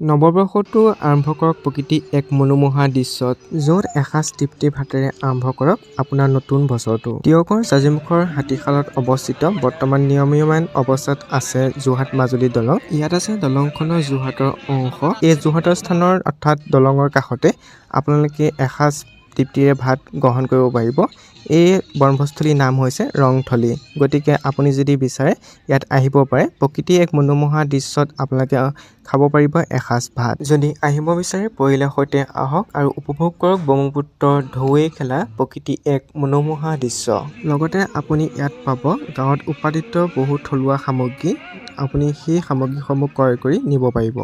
নৱবৰ্ষটো আৰম্ভ কৰক প্ৰকৃতি এক মনোমোহা দৃশ্যত, য'ত এসাঁজ তৃপ্তিৰ ভাতেৰে আৰম্ভ কৰক আপোনাৰ নতুন বছৰটো। টিয়কৰ জাজিমুখৰ হাতীশালত অৱস্থিত বৰ্তমান নিৰ্মীয়মান অৱস্থাত আছে যোৰহাট মাজুলী দলং। ইয়াত আছে দলংখনৰ যোৰহাটৰ অংশ। এই যোৰহাটৰ স্থানৰ অৰ্থাৎ দলঙৰ কাষতে আপোনালোকে এসাঁজ তৃপ্তিৰে ভাত গ্ৰহণ কৰিব পাৰিব। এই বনভোজস্থলীৰ নাম হৈছে ৰংথলী। গতিকে আপুনি যদি বিচাৰে ইয়াত আহিব পাৰে। প্ৰকৃতিৰ এক মনোমোহা দৃশ্যত আপোনালোকে খাব পাৰিব এসাঁজ ভাত। যদি আহিব বিচাৰে পৰিয়ালৰ সৈতে আহক আৰু উপভোগ কৰক ব্ৰহ্মপুত্ৰৰ ঢৌৱে খেলা প্ৰকৃতি এক মনোমোহা দৃশ্য। লগতে আপুনি ইয়াত পাব গাঁৱত উৎপাদিত বহু থলুৱা সামগ্ৰী। আপুনি সেই সামগ্ৰীসমূহ ক্ৰয় কৰি নিব পাৰিব।